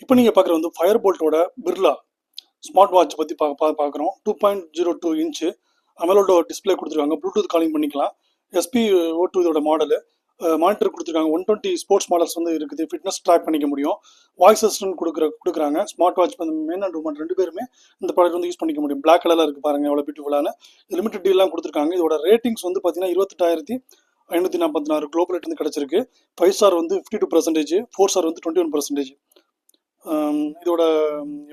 இப்போ நீங்கள் பார்க்குற வந்து ஃபயர் போல்ட்டோட பிர்லா ஸ்மார்ட் வாட்ச் பற்றி பார்க்குறோம். 2.02 இன்ச்சு அமலோட டிஸ்பிளே கொடுத்துருக்காங்க. ப்ளூடூத் காலிங் பண்ணிக்கலாம். SpO2 இதோட மாடலு. மானிட்டர் கொடுத்துருக்காங்க. 120 ஸ்போர்ட்ஸ் மாடல்ஸ் வந்து இருக்குது. ஃபிட்னஸ் ட்ராக் பண்ணிக்க முடியும். வாய்ஸ் அசிஸ்டன்ட் கொடுக்குறாங்க. ஸ்மார்ட் வாட்ச் வந்து மென் அண்ட் உமன் ரெண்டு பேருமே இந்த ப்ராடக்ட் வந்து யூஸ் பண்ணிக்க முடியும். பிளாக் கலரில் இருக்குது பாருங்கள், எவ்வளோ பியூட்டிஃபுல்லான லிமிடெட் டீல்லாம் கொடுத்துருக்காங்க. இதோட ரேட்டிங்ஸ் வந்து பார்த்தீங்கன்னா 28,546 குளோபல் ரேட் வந்து கிடச்சிருக்கு. 5 ஸ்டார் வந்து 52%, 4 ஸ்டார் வந்து 21%. இதோட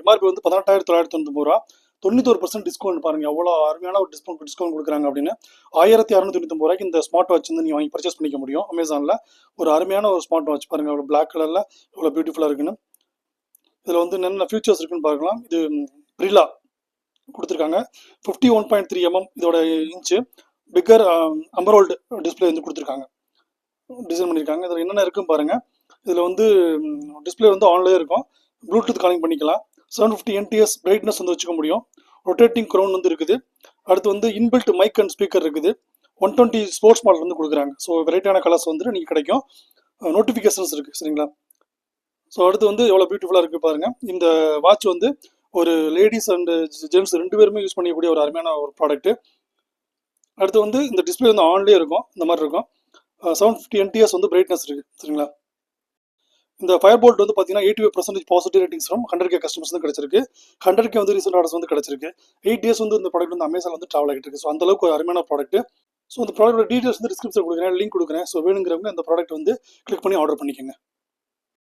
எம்ஆர்பி வந்து 18,990 ரூபா. 91% டிஸ்கவுண்ட் பாருங்க, எவ்வளோ அருமையான ஒரு டிஸ்கவுண்ட் கொடுக்குறாங்க அப்படின்னு. 1,699 ரூபாய்க்கு இந்த ஸ்மார்ட் வாட்ச் வந்து நீங்கள் வாங்கி பர்ச்சேஸ் பண்ணிக்க முடியும் அமேசானில். ஒரு அருமையான ஒரு ஸ்மார்ட் வாட்ச் பாருங்க, எவ்வளோ பிளாக் கலரில் எவ்வளோ பியூட்டிஃபுல்லாக இருக்குன்னு. இதில் வந்து என்னென்ன ஃபியூச்சர்ஸ் இருக்குன்னு பார்க்கலாம். இது பிரிலா கொடுத்துருக்காங்க. 51.3 mm இதோட இன்ச்சு பிக்கர் அம்பரோல்டு டிஸ்பிளே வந்து கொடுத்துருக்காங்க, டிசைன் பண்ணியிருக்காங்க. இதில் என்னென்ன இருக்குன்னு பாருங்க. இதில் வந்து டிஸ்பிளே வந்து ஆன்லேயே இருக்கும். ப்ளூடூத் காலிங் பண்ணிக்கலாம். 750 NTS பிரைட்னஸ் வந்து வச்சுக்க முடியும். ரொட்டேட்டிங் க்ரௌன் வந்து இருக்குது. அடுத்து வந்து இன்பில்ட் மைக் அண்ட் ஸ்பீக்கர் இருக்குது. 120 ஸ்போர்ட்ஸ் மாடல் வந்து கொடுக்குறாங்க. ஸோ வெரைட்டியான கலர்ஸ் வந்து நீங்கள் கிடைக்கும். நோட்டிஃபிகேஷன்ஸ் இருக்குது, சரிங்களா. ஸோ அடுத்து வந்து எவ்வளோ பியூட்டிஃபுல்லாக இருக்குது பாருங்கள். இந்த வாட்ச் வந்து ஒரு லேடிஸ் அண்ட் ஜென்ட்ஸ் ரெண்டு பேருமே யூஸ் பண்ணக்கூடிய ஒரு அருமையான ஒரு ப்ராடக்ட்டு. அடுத்து வந்து இந்த டிஸ்பிளே வந்து ஆன்லேயே இருக்கும், இந்த மாதிரி இருக்கும். 750 NTS வந்து பிரைட்னஸ் இருக்குது, சரிங்களா. இந்த ஃபயர் போல்ட் வந்து பார்த்தீங்கன்னா 85% positive ratings from 100K customers வந்து கிடச்சிருக்கு. 100K வந்து ரீசெண்ட் ஆர்டர்ஸ் வந்து கிடச்சிருக்கு. 8 days வந்து இந்த ப்ராடக்ட் வந்து அமேசான் வந்து ட்ராவல் ஆகிட்டு இருக்கு. ஸோ அந்த அளவுக்கு ஒரு அருமையான ப்ராடக்ட். ஸோ இந்த ப்ராடக்ட் டீடைல்ஸ் வந்து டிஸ்கிரிப்ஷன் கொடுக்குறேன், லிங்க் கொடுக்குறேன். ஸோ வேணுங்கிறவங்க இந்த ப்ராடக்ட் வந்து கிளிக் பண்ணி ஆர்டர் பண்ணிக்கோங்க.